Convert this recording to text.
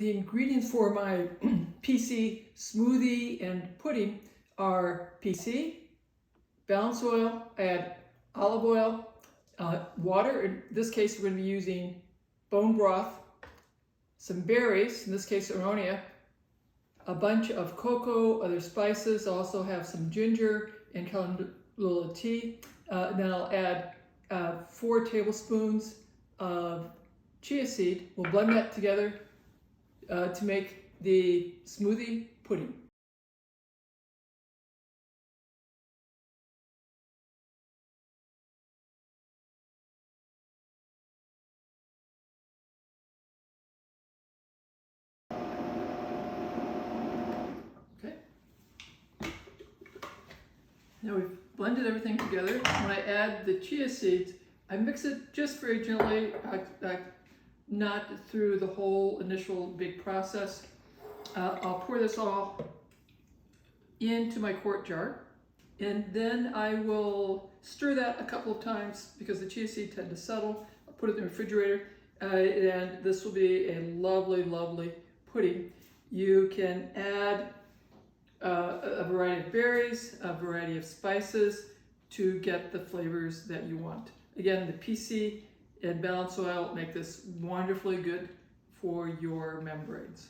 The ingredients for my PC smoothie and pudding are PC, balance oil, I add olive oil, water. In this case, we're going to be using bone broth, some berries, in this case Aronia, a bunch of cocoa, other spices. I also have some ginger and calendula tea. Then I'll add 4 tablespoons of chia seed. We'll blend that together to make the smoothie pudding. Okay. Now we've blended everything together. When I add the chia seeds, I mix it just very gently, not through the whole initial big process. I'll pour this all into my quart jar, and then I will stir that a couple of times because the chia seeds tend to settle. I'll put it in the refrigerator, and this will be a lovely, lovely pudding. You can add a variety of berries, a variety of spices to get the flavors that you want. Again, the PC and balance oil make this wonderfully good for your membranes.